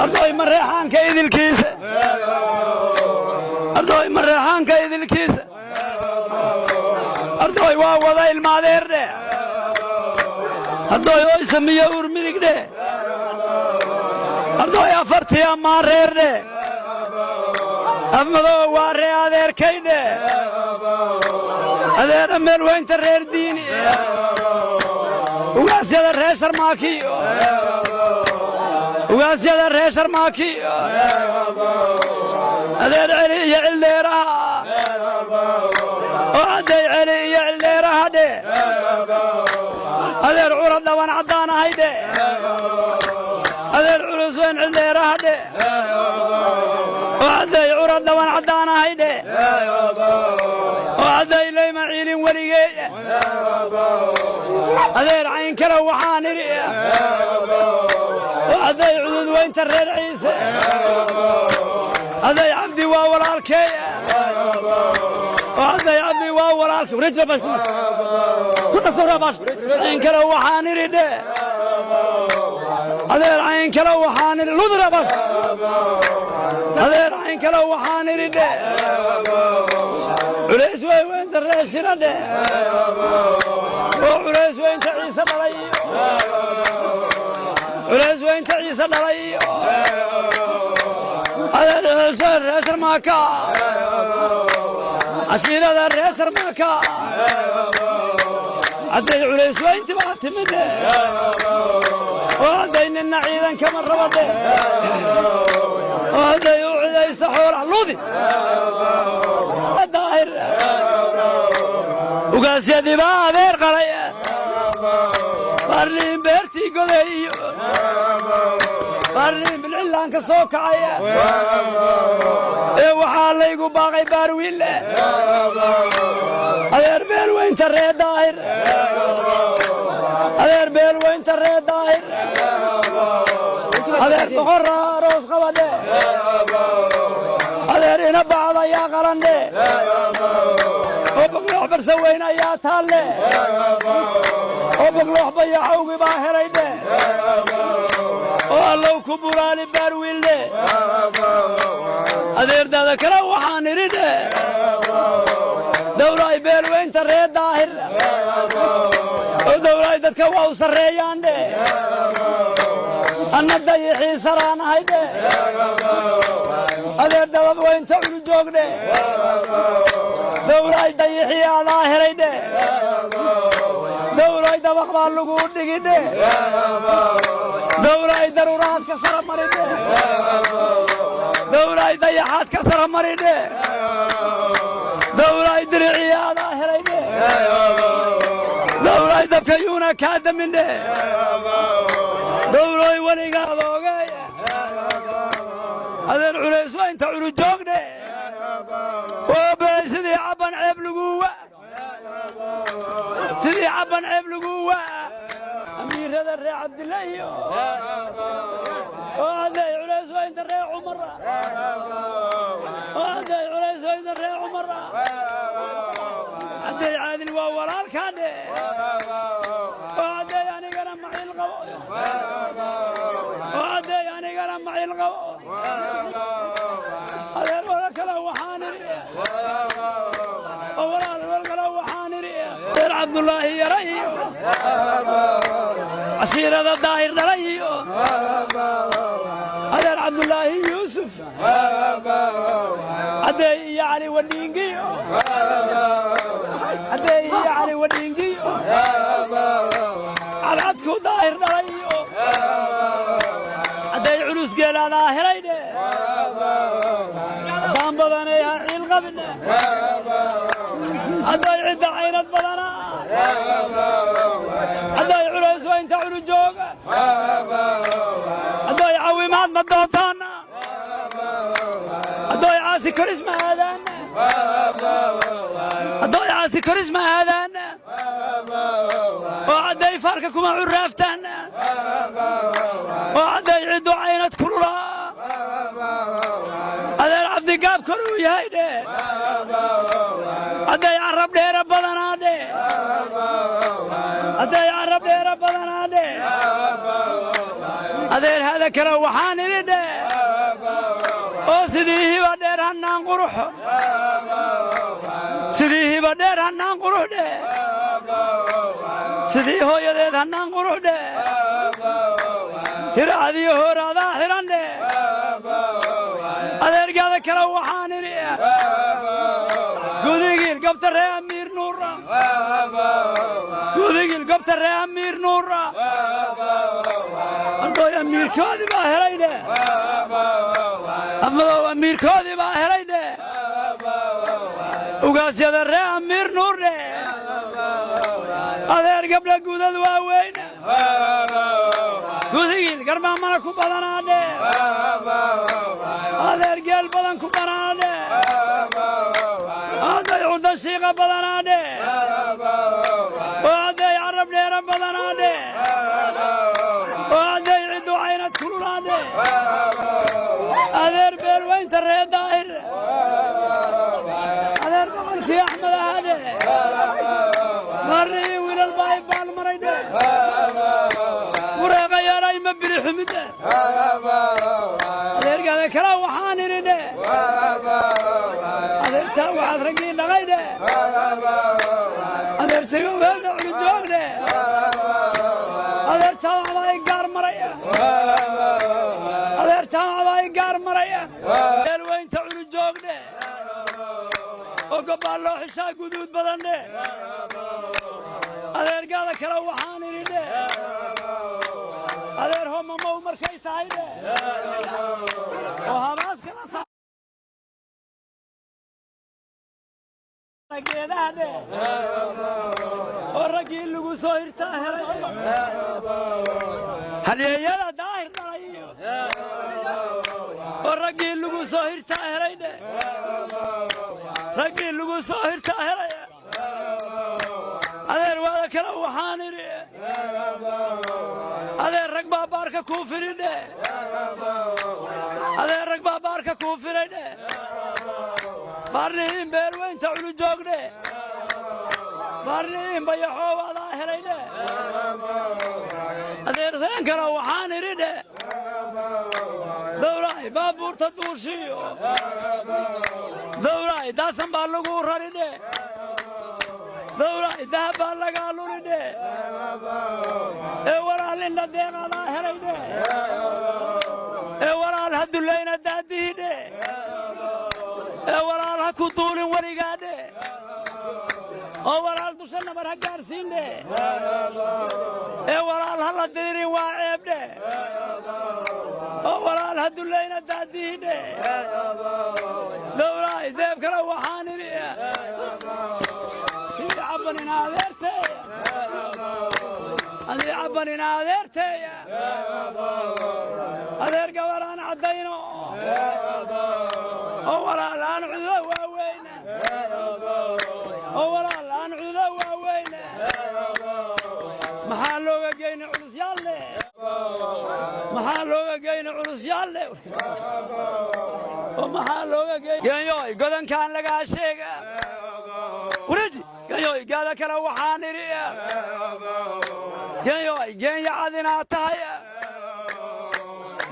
أرضي مريحان كيد الكيس أرضي مريحان كيد الكيس أرضي ووضع المعذير ده أرضي ويسمي ورميك ده أرضي أفرت يا مارير ده أفمدو واري أذير كيده أذير أمير وين ترير ديني وقاسي الرئيسر ماكي وقاسي الرئيسر ماكي أذير علي يعلي رها وعدي علي يعلي رها دي أذير عرض وان عضانا هيدي أذير عروس وين علي رها دي وعدي عرض وان عضانا هيدي وعدي لي معيلين وليقي أذير عين كلو وحانري وعدي عدود وين ترير عيسى أذي عبدي واورا الكي وعدي عبدي واورا الكي ورجل باش كل صورة باش عين كلو وحانري ده أذير عين كلو وحانري لودرا باش أذير عين كلو وحانري ده عريس وين ترير شنا ده وعريس وين تعيسى ضلي عريس وين تعيسى ضلي هذا الرئيسر ماكا عشير هذا الرئيسر ماكا عدي عريس وين تبغى تمده وعدي إن عيدا كمان ربده وعدي وعدي يستحور علودي الداهر وقاس يدي بابير قرية بارلين بيرتي قضي بارلين بالعلان كسوك عيا وحال ليقو باقي بارويل أذير بيل وين تري داهر أذير بيل وين تري داهر أذير بخرة روس قوده أذير هنا بعض يا قرنده وبقلوح برسوينا يا تالي وبقلوح بيا حوقي باهري ده والله كبرالي بارويل ده أذير دا ذكره وحانري ده دوراي بيل وين تري داهر ودوراي دتك واو سريان ده أنا دايحي سران هيده أذير دباب وين تعلو جوق ده دوراي دايحي يا ظاهري ده دوراي دبق باللقود دقي ده دوراي ضرورات كسر مريد ده دوراي ضيحات كسر مريد ده دوراي درعي يا ظاهري ده دوراي دبكيونا كادم من ده دوراي وليقا ضوغي هذا العريس وين تعلو جوق ده وبسدي عبن عيب لقوة سدي عبن عيب لقوة أمير هذا الري عبد الله وهذا عريس وين الري عمر وهذا عريس وين الري عمر هذا عادل وورا الكادة وهذا يعني قال معي القوة وهذا يعني قال معي القوة هذا الولد كله حانري وورا الولد كله حانري غير عبد الله يري عشير هذا الظاهر دري هذا عبد الله يوسف هذا يعني ودينجي هذا يعني ودينجي على عدكو ظاهر دري هذا عروس قال ظاهري ده دام بدنا يا عيل قبلنا هذا يعد عينات بدنا هذا عروس وين تعلو جوق هذا يعومات مدوطانا هذا يعاسي كاريزما هذا هذا يعاسي كاريزما هذا وعدا يفارقكم عرافتان وعدا يعدوا عينات كلها هذا العبد قاب كلو يهيده هذا يعرب لي ربنا هذا هذا يعرب لي ربنا هذا adeer hada kala waxaan idhi oo sidii hiba dheer hanaan qurux sidii hiba dheer hanaan qurux dhe sidii hooyadeed hanaan qurux dhe hiraadiyo hooraadaa xiran dhe adeergaada kala waxaan idhi gudigiil gobta ree amiir nuura gudigiil gobta ree amiir nuura ardoy amiirkoodii baa helay dhe amadow amiirkoodii baa helay dhe ugaasyada ree amiir nuur dhe adeer gabdha gudad waa weyne gudigiil garmaamana ku badanaa dhe adeer geel badan ku banaa dhe aday cudan shiiqa badanaa dhe oo aday carab dheera badanaa dhe oo aday ciddu caynad kululaa dhe adeer beelweynta ree daahir adeer boqolkii axmed ahaa dhe marnii wiilal baa i baalmaray dhe wareeqa yaray ma bili xumidde adeergaada kala waxaan idhi dhe adeertaa waxaad raggii dhaqay dhe adeertaga weelda culujoog dhe adeertaa waxbaa i gaar maraya adeertaa waxbaa i gaar maraya beelweynta culujoog dhe oo gobbaa loo xishaa guduud badan dhe adeergaada kale waxaan idhi dhe adeer homamow markay tahay dhe oo habaas kala geedaha dhe oo raggii lagu soo hirtaa helay halyeeyada daahir dhalay oo raggii lagu soo hirtaa helay dhe raggii lagu soo hirtaa helay adeer waada kale waxaan idhi adeer rag baa baarka kuu firi dhe adeer rag baa baarka kuu firay dhe baarnihiin beelweynta culujoog dhe baarnihiin bayaxoowaadaa helay dhe adeerteen kale waxaan idhi dhe dawlaay baabuurta duushiyo dawlaay daasan baa lagu rari dhe dawlaay dahab baa lagaa luli dhe ee walaal indha deeqaadaa helay dhe ee walaal ha dullayna daadihii dhe ee walaal ha ku duulin weligaa dhe oo walaal dusha nabar ha gaarsiin dhe ee walaal ha la diririn waa ceeb dhe oo walaal ha dullayna daadihii dhe dawlaay deeb kale waxaan idhi sidii cabbanin adeerteeya adii cabbanin adeerteeya adeer gabaraan caddayno oo walaal aan cududa waaweyne oo walaal aan cududa waaweyne maxaa looga geyni culusyaalle maxaa looga geyni culusyaalle oo maxaa looga geyni geenyoy godankaan lagaa sheega wareeji geenyoy gaada kale waxaan idhi geenyoy geenya cad inaad tahay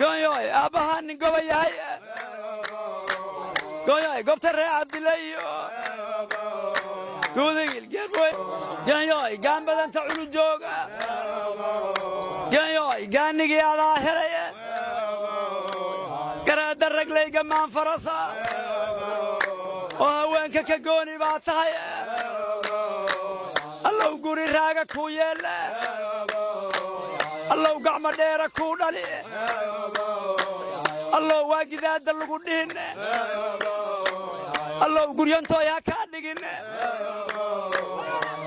geenyoy aabbahaa nin goba yahay geenyoy gobta ree cabdile iyo guudigiil geerboy geenyoy gaan badanta culujooga geenyoy gaannigii adaa helay garaadda raglayga maan farasa oo haweenka ka gooni baa tahay allow guri raaga kuu yeella allow gacmo dheera kuu dhali allow waa gidaadda lagu dhihin allow guryantooy ha kaa dhigin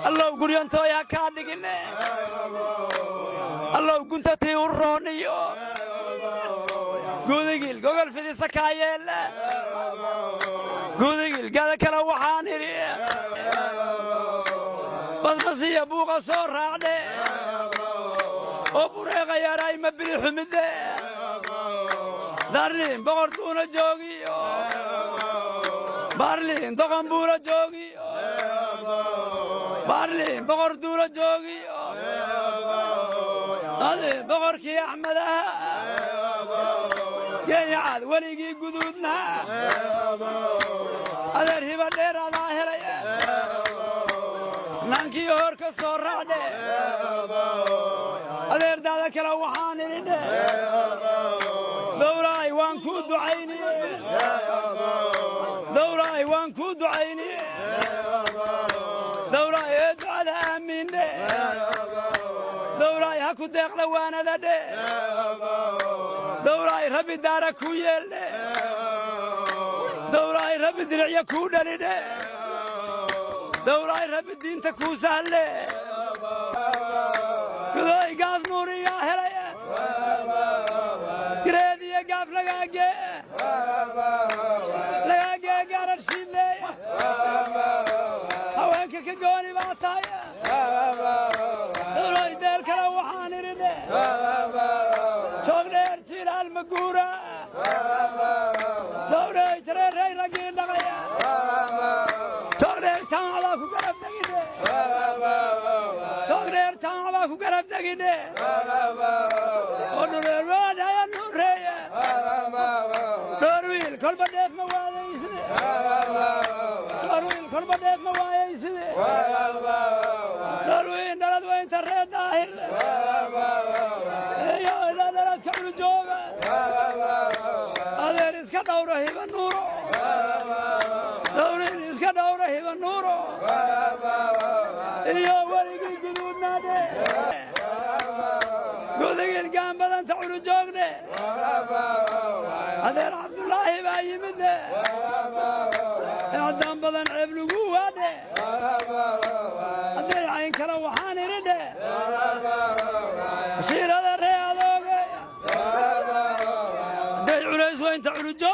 allow guryantooy ha kaa dhigin allow guntatii u rooniyo guudigiil gogol fidisa kaa yeella guudigiil gada kale waxaan idhi basbasiya buuqa soo raacdhe oo bureeqa yaray ma bili xumidde darliin boqor duuna joogiyo baarliin doqon buula joogiyo baarliin boqor duula joogiyo هذا بغرك يا أحمد يا عاد وليقي قدودنا هذا الهبة دير ظاهرة نانكي هورك الصورة هذا ردادك روحاني دوراي وانكو دعيني دوراي وانكو دعيني دوراي ادعى الامين دوراي هكو ديق لوانا ده دوراي ربي دارك ويل دوراي ربي درعيا كودني ده دوراي ربي الدين تكو سهل كذاي قاس نوري يا هلايا كريدي يا قاف لقاقي لقاقي قارب سيدي هواك كقوني باتايا دوراي دير كروحاني ردي شوق دير تير المقورة شوق دير ترير ري رقين دقيا شوق دير تان علاكو قرب دقيدي شوق دير تان علاكو قرب دقيدي ونور وادا يا نوريا نورويل كل بديت موالا يسدي نورويل كل بديت موالا يسدي نورويل دلد وين تريد داهر يا إلا دلد كبر جوغا هذا رزق دورة هيبا نورو نورويل رزق دورة هيبا نورو يا ورقي قدودنا دي قدق القام بدن تعولو جوغني هذا عبد الله باي مده عدام بدن عبلو قواده هذا عين كروحاني رده سير هذا الرياض هذا عريس وين تعولو جوغني